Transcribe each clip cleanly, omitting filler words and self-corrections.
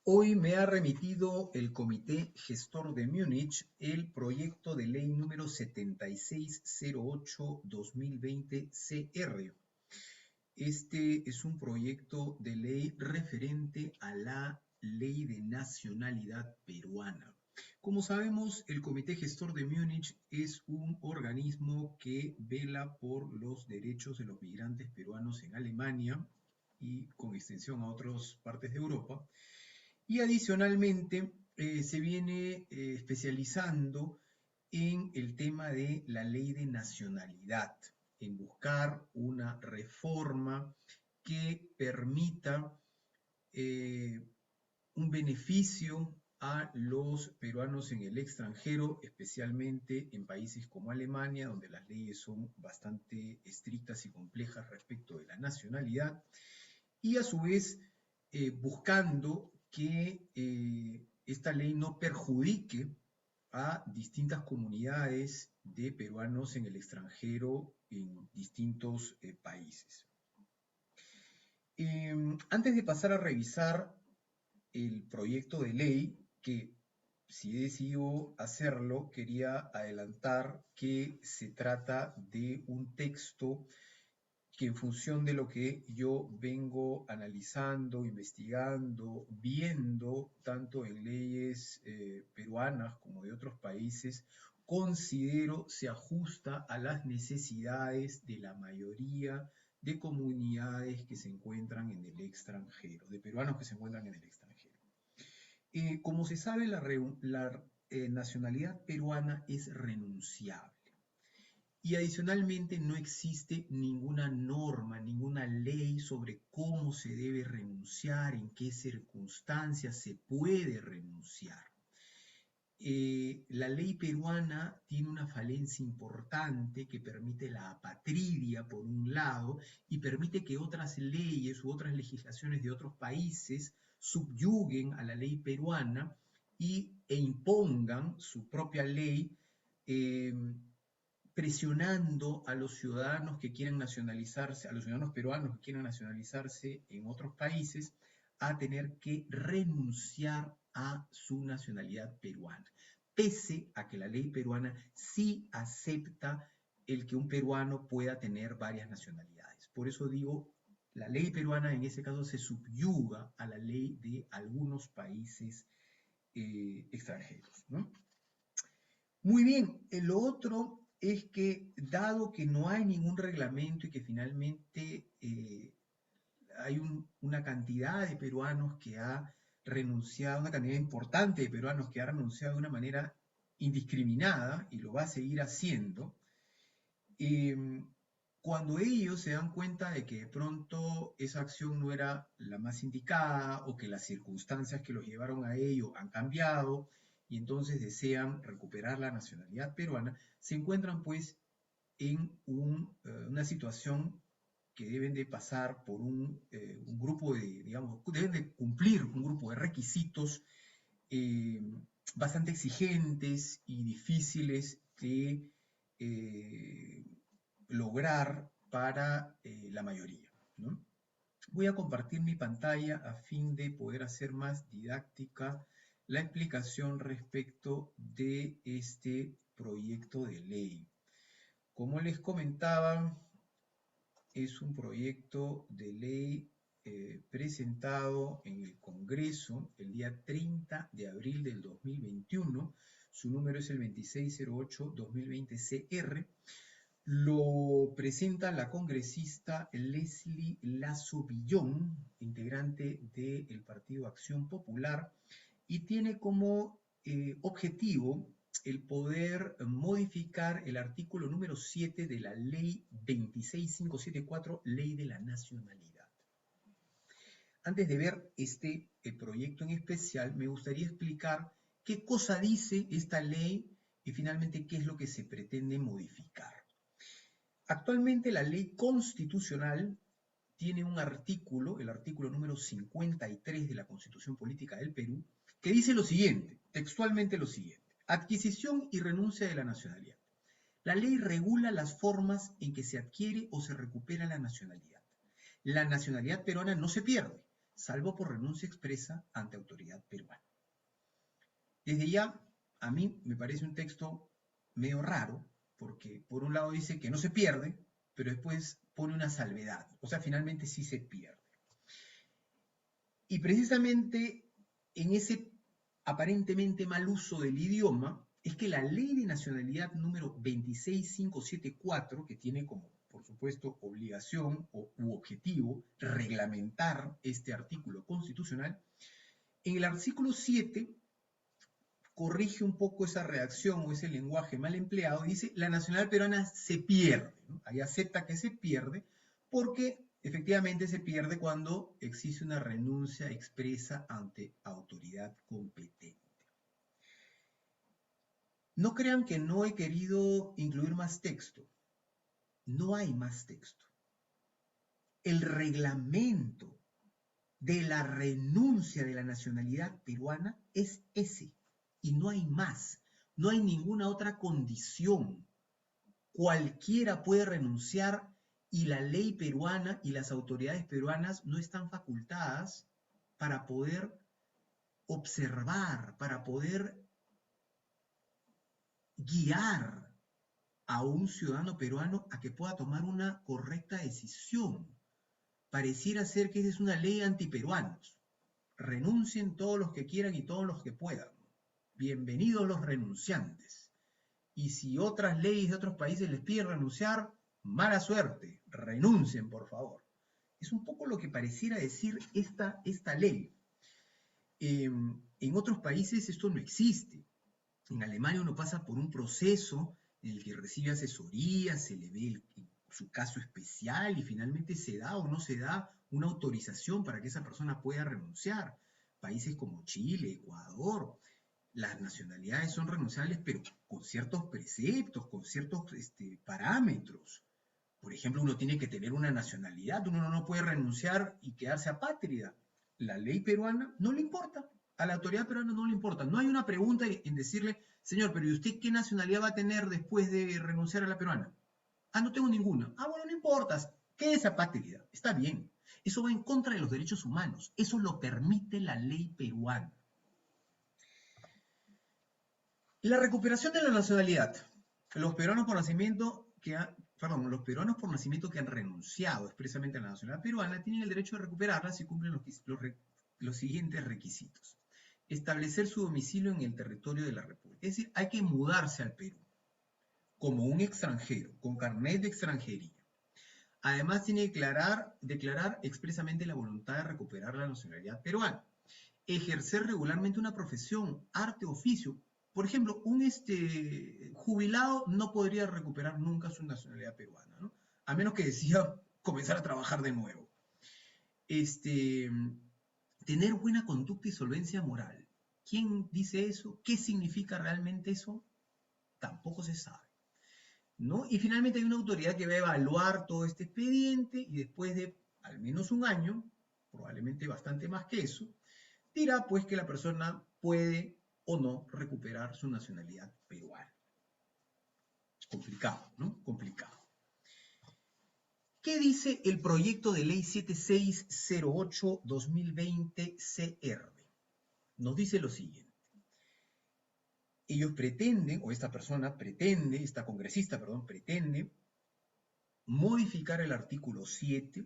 Hoy me ha remitido el Comité Gestor de Múnich el proyecto de ley número 7608-2020-CR. Este es un proyecto de ley referente a la ley de nacionalidad peruana. Como sabemos, el Comité Gestor de Múnich es un organismo que vela por los derechos de los migrantes peruanos en Alemania y con extensión a otras partes de Europa. Y adicionalmente se viene especializando en el tema de la ley de nacionalidad, en buscar una reforma que permita un beneficio a los peruanos en el extranjero, especialmente en países como Alemania, donde las leyes son bastante estrictas y complejas respecto de la nacionalidad, y a su vez buscando que esta ley no perjudique a distintas comunidades de peruanos en el extranjero en distintos países. Antes de pasar a revisar el proyecto de ley, que si he decidido hacerlo, quería adelantar que se trata de un texto que en función de lo que yo vengo analizando, investigando, viendo, tanto en leyes peruanas como de otros países, considero se ajusta a las necesidades de la mayoría de comunidades que se encuentran en el extranjero, de peruanos que se encuentran en el extranjero. Como se sabe, la nacionalidad peruana es renunciable. Y adicionalmente no existe ninguna norma, ninguna ley sobre cómo se debe renunciar, en qué circunstancias se puede renunciar. La ley peruana tiene una falencia importante que permite la apatridia por un lado y permite que otras leyes u otras legislaciones de otros países subyuguen a la ley peruana e impongan su propia ley, presionando a los ciudadanos que quieren nacionalizarse, a los ciudadanos peruanos que quieren nacionalizarse en otros países, a tener que renunciar a su nacionalidad peruana, pese a que la ley peruana sí acepta el que un peruano pueda tener varias nacionalidades. Por eso digo, la ley peruana en ese caso se subyuga a la ley de algunos países extranjeros, ¿no? Muy bien, lo otro es que dado que no hay ningún reglamento y que finalmente hay una cantidad de peruanos que ha renunciado, una cantidad importante de peruanos que ha renunciado de una manera indiscriminada y lo va a seguir haciendo, cuando ellos se dan cuenta de que de pronto esa acción no era la más indicada o que las circunstancias que los llevaron a ello han cambiado y entonces desean recuperar la nacionalidad peruana, se encuentran pues en una situación que deben de pasar por un grupo de, digamos, deben de cumplir un grupo de requisitos bastante exigentes y difíciles de lograr para la mayoría, ¿no? Voy a compartir mi pantalla a fin de poder hacer más didáctica la explicación respecto de este proyecto de ley. Como les comentaba, es un proyecto de ley presentado en el Congreso el día 30 de abril del 2021. Su número es el 2608-2020-CR. Lo presenta la congresista Leslie Lazo Villón, integrante del Partido Acción Popular, y tiene como objetivo el poder modificar el artículo número 7 de la ley 26574, Ley de la Nacionalidad. Antes de ver este proyecto en especial, me gustaría explicar qué cosa dice esta ley y finalmente qué es lo que se pretende modificar. Actualmente la ley constitucional tiene un artículo, el artículo número 53 de la Constitución Política del Perú, que dice lo siguiente, textualmente lo siguiente: adquisición y renuncia de la nacionalidad. La ley regula las formas en que se adquiere o se recupera la nacionalidad. La nacionalidad peruana no se pierde, salvo por renuncia expresa ante autoridad peruana. Desde ya, a mí me parece un texto medio raro, porque por un lado dice que no se pierde, pero después pone una salvedad, o sea, finalmente sí se pierde. Y precisamente en ese aparentemente mal uso del idioma, es que la ley de nacionalidad número 26574, que tiene como, por supuesto, obligación u objetivo reglamentar este artículo constitucional, en el artículo 7 corrige un poco esa redacción o ese lenguaje mal empleado y dice, la nacionalidad peruana se pierde, ¿no? Ahí acepta que se pierde porque efectivamente se pierde cuando existe una renuncia expresa ante autoridad competente. No crean que no he querido incluir más texto. No hay más texto. El reglamento de la renuncia de la nacionalidad peruana es ese. Y no hay más. No hay ninguna otra condición. Cualquiera puede renunciar y la ley peruana y las autoridades peruanas no están facultadas para poder observar, para poder guiar a un ciudadano peruano a que pueda tomar una correcta decisión. Pareciera ser que esa es una ley antiperuanos. Renuncien todos los que quieran y todos los que puedan. Bienvenidos los renunciantes. Y si otras leyes de otros países les piden renunciar, mala suerte, renuncien por favor. Es un poco lo que pareciera decir esta ley. En otros países esto no existe. En Alemania uno pasa por un proceso en el que recibe asesoría, se le ve su caso especial y finalmente se da o no se da una autorización para que esa persona pueda renunciar. Países como Chile, Ecuador, las nacionalidades son renunciables, pero con ciertos preceptos, con ciertos parámetros. Por ejemplo, uno tiene que tener una nacionalidad, uno no puede renunciar y quedarse apátrida. La ley peruana no le importa, a la autoridad peruana no le importa. No hay una pregunta en decirle, señor, pero ¿y usted qué nacionalidad va a tener después de renunciar a la peruana? Ah, no tengo ninguna. Ah, bueno, no importa, quédese apátrida, está bien. Eso va en contra de los derechos humanos, eso lo permite la ley peruana. La recuperación de la nacionalidad. Los peruanos por nacimiento los peruanos por nacimiento que han renunciado expresamente a la nacionalidad peruana tienen el derecho de recuperarla si cumplen los siguientes requisitos. Establecer su domicilio en el territorio de la República. Es decir, hay que mudarse al Perú como un extranjero, con carnet de extranjería. Además, tiene que declarar expresamente la voluntad de recuperar la nacionalidad peruana. Ejercer regularmente una profesión, arte, oficio. Por ejemplo, un jubilado no podría recuperar nunca su nacionalidad peruana, ¿no? A menos que decida comenzar a trabajar de nuevo. Tener buena conducta y solvencia moral. ¿Quién dice eso? ¿Qué significa realmente eso? Tampoco se sabe, ¿no? Y finalmente hay una autoridad que va a evaluar todo este expediente y después de al menos un año, probablemente bastante más que eso, dirá pues que la persona puede o no recuperar su nacionalidad peruana. Complicado, ¿no? Complicado. ¿Qué dice el proyecto de ley 7608-2020 CR? Nos dice lo siguiente. Ellos pretenden, o esta persona pretende, esta congresista, perdón, pretende modificar el artículo 7,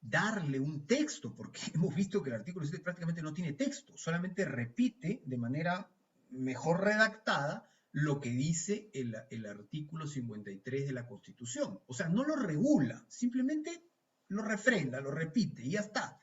darle un texto, porque hemos visto que el artículo 7 prácticamente no tiene texto, solamente repite de manera mejor redactada lo que dice el artículo 53 de la Constitución. O sea, no lo regula, simplemente lo refrenda, lo repite y ya está.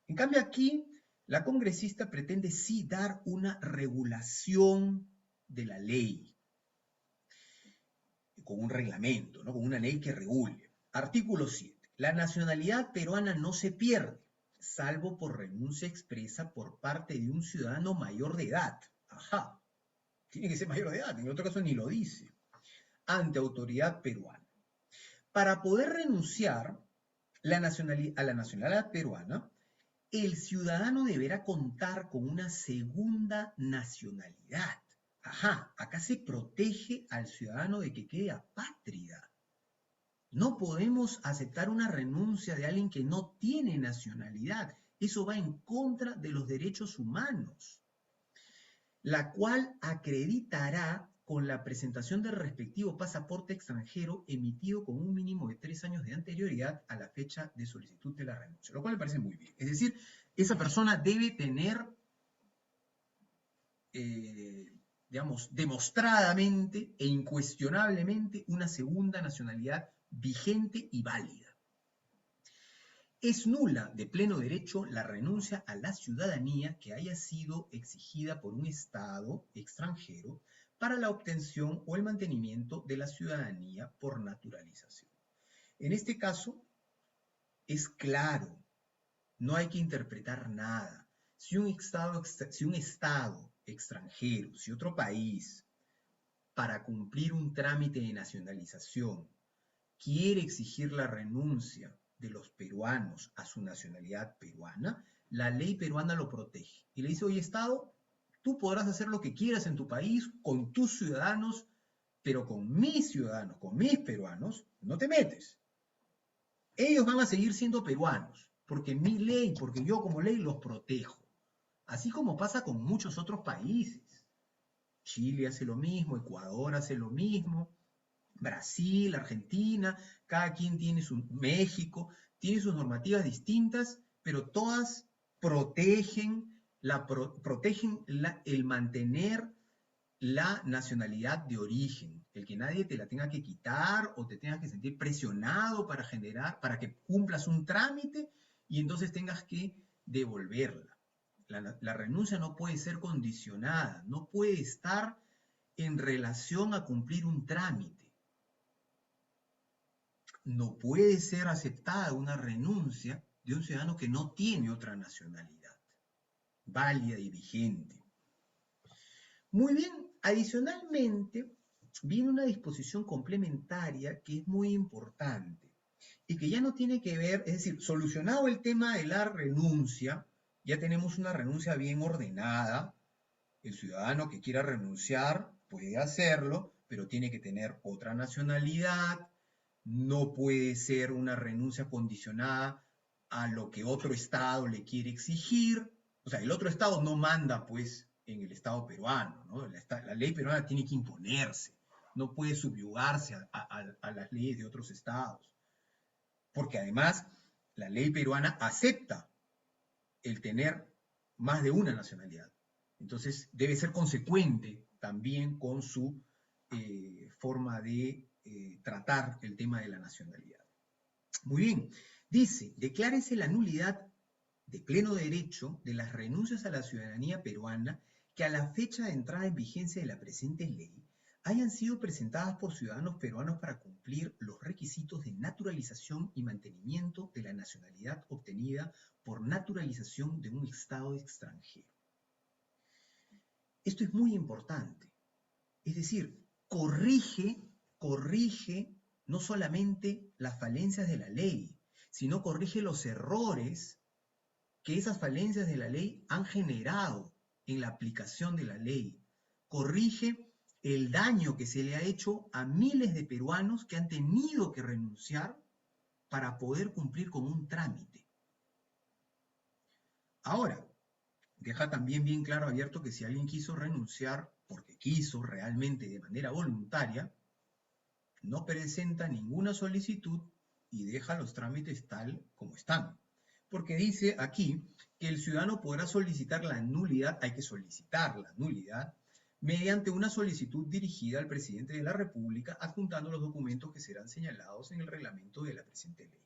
En cambio aquí, la congresista pretende sí dar una regulación de la ley, con un reglamento, ¿no? Con una ley que regule. Artículo 7. La nacionalidad peruana no se pierde, salvo por renuncia expresa por parte de un ciudadano mayor de edad. Ajá, tiene que ser mayor de edad, en otro caso ni lo dice. Ante autoridad peruana. Para poder renunciar a la nacionalidad peruana, el ciudadano deberá contar con una segunda nacionalidad. Ajá, acá se protege al ciudadano de que quede apátrida. No podemos aceptar una renuncia de alguien que no tiene nacionalidad. Eso va en contra de los derechos humanos, la cual acreditará con la presentación del respectivo pasaporte extranjero emitido con un mínimo de 3 años de anterioridad a la fecha de solicitud de la renuncia, lo cual me parece muy bien. Es decir, esa persona debe tener, digamos, demostradamente e incuestionablemente una segunda nacionalidad vigente y válida. Es nula de pleno derecho la renuncia a la ciudadanía que haya sido exigida por un Estado extranjero para la obtención o el mantenimiento de la ciudadanía por naturalización. En este caso, es claro, no hay que interpretar nada. Si un Estado extranjero, si otro país, para cumplir un trámite de nacionalización, quiere exigir la renuncia de los peruanos a su nacionalidad peruana, la ley peruana lo protege. Y le dice, oye, Estado, tú podrás hacer lo que quieras en tu país con tus ciudadanos, pero con mis ciudadanos, con mis peruanos, no te metes. Ellos van a seguir siendo peruanos, porque mi ley, porque yo como ley los protejo. Así como pasa con muchos otros países. Chile hace lo mismo, Ecuador hace lo mismo, Brasil, Argentina, cada quien tiene su, México, tiene sus normativas distintas, pero todas protegen el mantener la nacionalidad de origen, el que nadie te la tenga que quitar o te tengas que sentir presionado para generar, para que cumplas un trámite y entonces tengas que devolverla. La renuncia no puede ser condicionada, no puede estar en relación a cumplir un trámite. No puede ser aceptada una renuncia de un ciudadano que no tiene otra nacionalidad válida y vigente. Muy bien, adicionalmente viene una disposición complementaria que es muy importante y que ya no tiene que ver, es decir, solucionado el tema de la renuncia, ya tenemos una renuncia bien ordenada. El ciudadano que quiera renunciar puede hacerlo, pero tiene que tener otra nacionalidad, no puede ser una renuncia condicionada a lo que otro Estado le quiere exigir. O sea, el otro Estado no manda, pues, en el Estado peruano, ¿no? La ley peruana tiene que imponerse, no puede subyugarse a las leyes de otros Estados, porque además la ley peruana acepta el tener más de una nacionalidad. Entonces debe ser consecuente también con su forma de tratar el tema de la nacionalidad. Muy bien, dice, declárese la nulidad de pleno derecho de las renuncias a la ciudadanía peruana que a la fecha de entrada en vigencia de la presente ley hayan sido presentadas por ciudadanos peruanos para cumplir los requisitos de naturalización y mantenimiento de la nacionalidad obtenida por naturalización de un Estado extranjero. Esto es muy importante. Es decir, corrige no solamente las falencias de la ley, sino corrige los errores que esas falencias de la ley han generado en la aplicación de la ley. Corrige el daño que se le ha hecho a miles de peruanos que han tenido que renunciar para poder cumplir con un trámite. Ahora, deja también bien claro abierto que si alguien quiso renunciar porque quiso realmente de manera voluntaria, no presenta ninguna solicitud y deja los trámites tal como están. Porque dice aquí que el ciudadano podrá solicitar la nulidad, hay que solicitar la nulidad, mediante una solicitud dirigida al presidente de la República, adjuntando los documentos que serán señalados en el reglamento de la presente ley.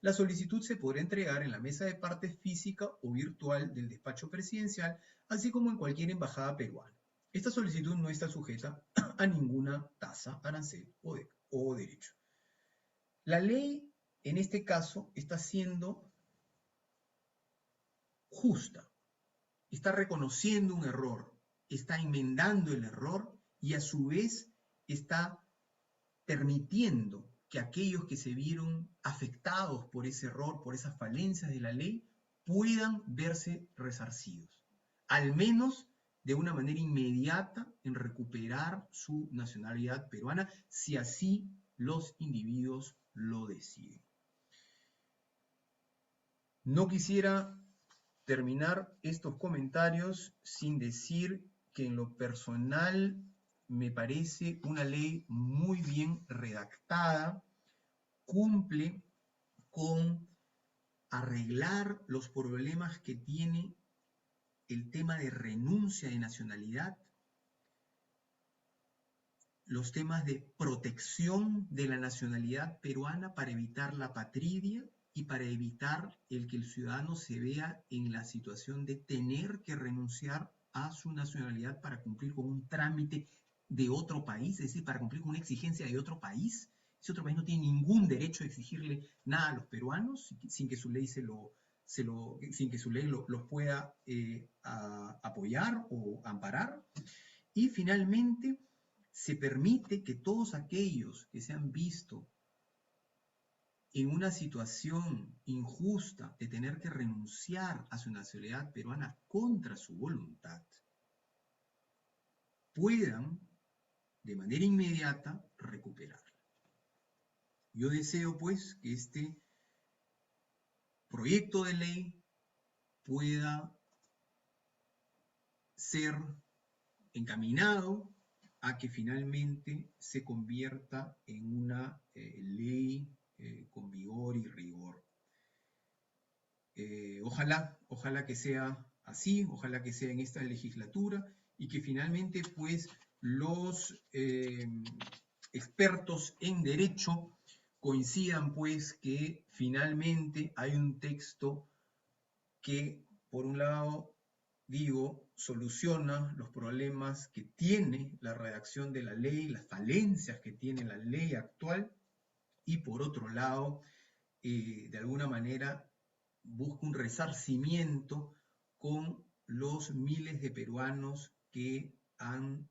La solicitud se podrá entregar en la mesa de partes física o virtual del despacho presidencial, así como en cualquier embajada peruana. Esta solicitud no está sujeta a ninguna tasa, arancel o derecho. La ley, en este caso, está siendo justa, está reconociendo un error, está enmendando el error y a su vez está permitiendo que aquellos que se vieron afectados por ese error, por esas falencias de la ley, puedan verse resarcidos, al menos de una manera inmediata en recuperar su nacionalidad peruana, si así los individuos lo deciden. No quisiera terminar estos comentarios sin decir que en lo personal me parece una ley muy bien redactada, cumple con arreglar los problemas que tiene el tema de renuncia de nacionalidad, los temas de protección de la nacionalidad peruana para evitar la patridia y para evitar el que el ciudadano se vea en la situación de tener que renunciar a su nacionalidad para cumplir con un trámite de otro país, es decir, para cumplir con una exigencia de otro país. Ese otro país no tiene ningún derecho a exigirle nada a los peruanos sin que su ley sin que su ley los pueda apoyar o amparar. Y finalmente, se permite que todos aquellos que se han visto en una situación injusta de tener que renunciar a su nacionalidad peruana contra su voluntad, puedan de manera inmediata recuperarla. Yo deseo pues que este proyecto de ley pueda ser encaminado a que finalmente se convierta en una ley con vigor y rigor. Ojalá que sea así, ojalá que sea en esta legislatura y que finalmente pues los expertos en derecho coincidan pues que finalmente hay un texto que por un lado digo, soluciona los problemas que tiene la redacción de la ley, las falencias que tiene la ley actual, y por otro lado, de alguna manera, busca un resarcimiento con los miles de peruanos que han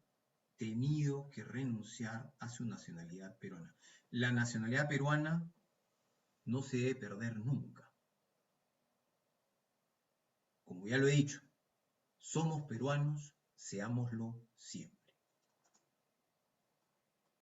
tenido que renunciar a su nacionalidad peruana. La nacionalidad peruana no se debe perder nunca. Como ya lo he dicho, somos peruanos, seámoslo siempre.